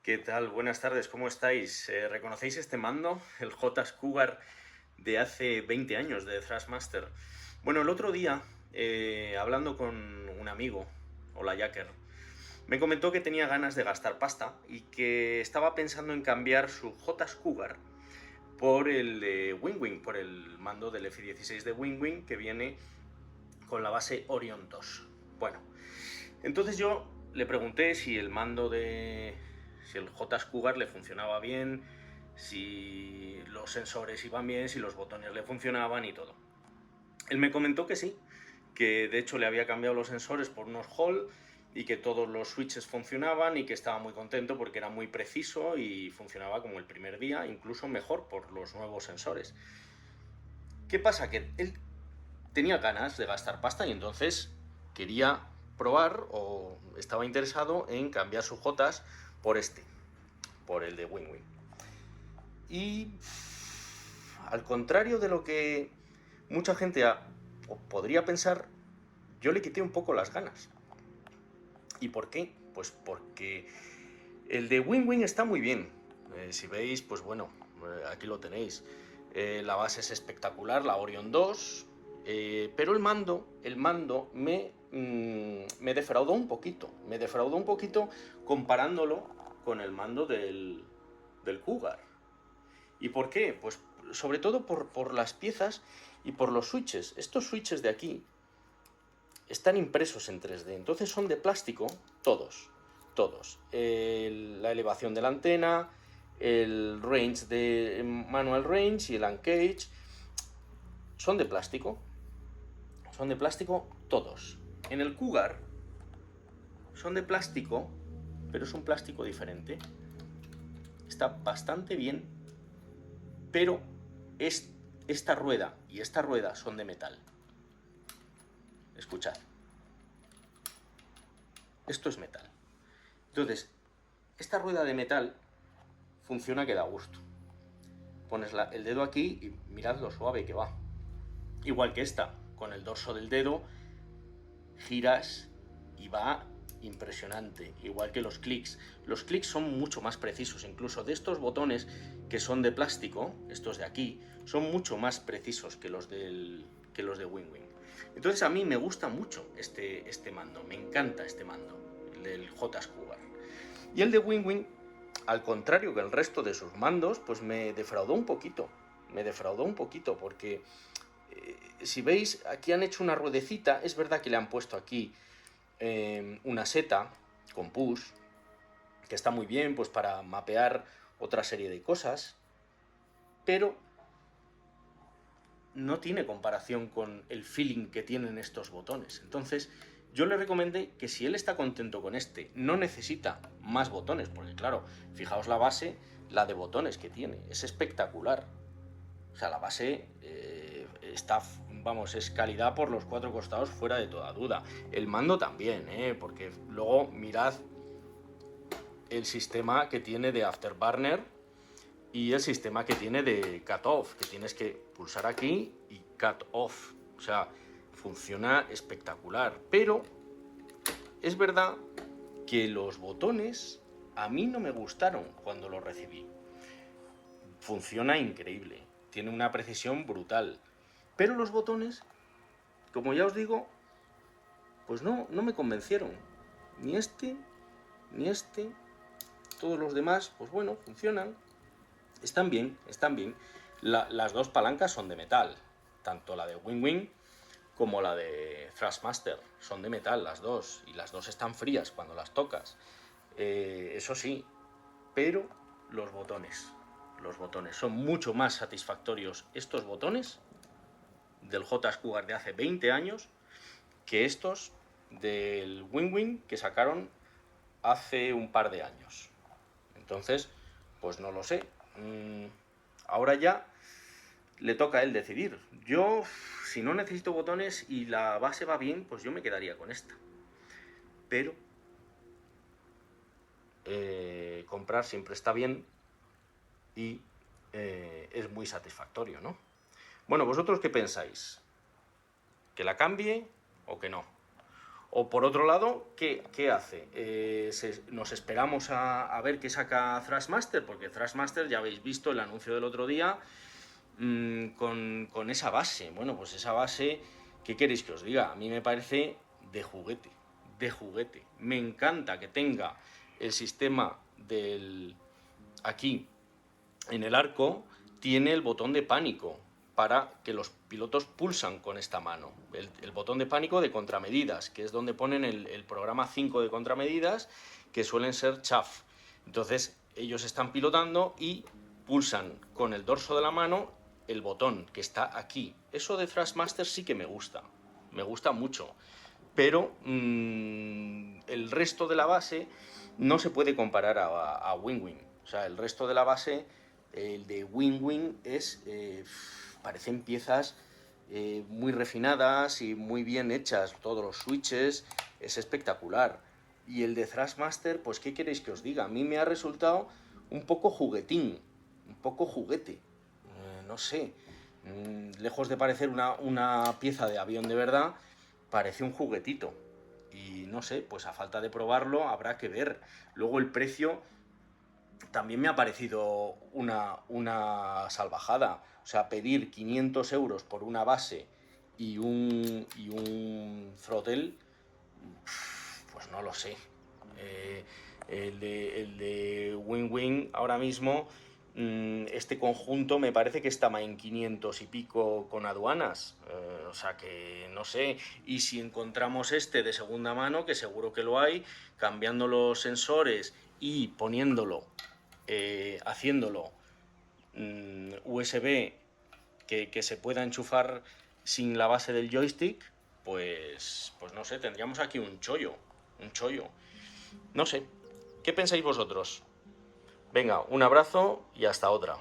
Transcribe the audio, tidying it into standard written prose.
¿Qué tal? Buenas tardes, ¿cómo estáis? ¿Reconocéis este mando? El J Cougar de hace 20 años, de Thrustmaster. Bueno, el otro día, hablando con un amigo, hola Jacker, me comentó que tenía ganas de gastar pasta y que estaba pensando en cambiar su J Cougar por el de Wingwing, por el mando del F-16 de Wingwing que viene con la base Orion 2. Bueno, entonces yo le pregunté si el mando de... si el J Cougar le funcionaba bien, si los sensores iban bien, si los botones le funcionaban y todo. Él me comentó que sí, que de hecho le había cambiado los sensores por unos Hall y que todos los switches funcionaban y que estaba muy contento porque era muy preciso y funcionaba como el primer día, incluso mejor por los nuevos sensores. ¿Qué pasa? Que él tenía ganas de gastar pasta y entonces quería probar o estaba interesado en cambiar sus Jotas por este, por el de Wingwing. Y al contrario de lo que mucha gente podría pensar, yo le quité un poco las ganas. ¿Y por qué? Pues porque el de Wingwing está muy bien. Si veis, pues bueno, aquí lo tenéis. La base es espectacular, la Orion 2, pero el mando me defraudó un poquito. Me defraudó un poquito comparándolo con el mando del Cougar. ¿Y por qué? Pues sobre todo por las piezas y por los switches. Estos switches de aquí están impresos en 3D, entonces son de plástico todos, todos. La elevación de la antena, el range de manual range y el uncage son de plástico todos. En el Cougar son de plástico, pero es un plástico diferente. Está bastante bien, pero esta rueda y esta rueda son de metal. Escuchad. Esto es metal. Entonces, esta rueda de metal funciona que da gusto. Pones el dedo aquí y mirad lo suave que va. Igual que esta, con el dorso del dedo giras y va impresionante, igual que los clics. Los clics son mucho más precisos, incluso de estos botones que son de plástico, estos de aquí, son mucho más precisos que los de Wingwing. Entonces a mí me gusta mucho este mando, me encanta este mando, el del J Cougar. Y el de Wingwing, al contrario que el resto de sus mandos, pues me defraudó un poquito. Me defraudó un poquito porque si veis, aquí han hecho una ruedecita. Es verdad que le han puesto aquí una seta con push, que está muy bien pues para mapear otra serie de cosas, pero no tiene comparación con el feeling que tienen estos botones. Entonces, yo le recomendé que si él está contento con este, no necesita más botones, porque claro, fijaos la base, la de botones que tiene, es espectacular. O sea, la base está, vamos, es calidad por los cuatro costados fuera de toda duda. El mando también, porque luego mirad el sistema que tiene de Afterburner y el sistema que tiene de cut off, que tienes que pulsar aquí y cut off. O sea, funciona espectacular. Pero es verdad que los botones a mí no me gustaron cuando los recibí. Funciona increíble, tiene una precisión brutal. Pero los botones, como ya os digo, pues no me convencieron. Ni este, ni este. Todos los demás, pues bueno, funcionan. Están bien, están bien. Las dos palancas son de metal. Tanto la de Wingwing como la de Thrustmaster. Son de metal las dos. Y las dos están frías cuando las tocas. Eso sí. Pero los botones. Los botones. Son mucho más satisfactorios estos botones del J Cougar de hace 20 años que estos del Wingwing que sacaron hace un par de años. Entonces, pues no lo sé. Ahora ya le toca a él decidir. Yo, si no necesito botones y la base va bien, pues yo me quedaría con esta. Pero comprar siempre está bien y es muy satisfactorio, ¿no? Bueno, ¿vosotros qué pensáis? ¿Que la cambie o que no? O por otro lado, ¿qué hace? Nos esperamos a ver qué saca Thrustmaster, porque Thrustmaster, ya habéis visto el anuncio del otro día, con esa base. Bueno, pues esa base, ¿qué queréis que os diga? A mí me parece de juguete, de juguete. Me encanta que tenga el sistema del... Aquí, en el arco, tiene el botón de pánico para que los pilotos pulsan con esta mano. El botón de pánico de contramedidas, que es donde ponen el programa 5 de contramedidas, que suelen ser chaff. Entonces, ellos están pilotando y pulsan con el dorso de la mano el botón que está aquí. Eso de Thrustmaster sí que me gusta mucho. Pero el resto de la base no se puede comparar a Wing. O sea, el resto de la base, el de Wing es... parecen piezas muy refinadas y muy bien hechas. Todos los switches, es espectacular. Y el de Thrustmaster, pues ¿qué queréis que os diga? A mí me ha resultado un poco juguetín, un poco juguete. No sé, lejos de parecer una pieza de avión de verdad, parece un juguetito. Y no sé, pues a falta de probarlo habrá que ver. Luego el precio también me ha parecido una salvajada. O sea, pedir 500 euros por una base y un throttle, pues no lo sé. El de Wing ahora mismo, este conjunto me parece que estaba en 500 y pico con aduanas. O sea que no sé. Y si encontramos este de segunda mano, que seguro que lo hay, cambiando los sensores y poniéndolo, haciéndolo USB que se pueda enchufar sin la base del joystick, pues no sé, tendríamos aquí un chollo. No sé, ¿qué pensáis vosotros? Venga, un abrazo y hasta otra.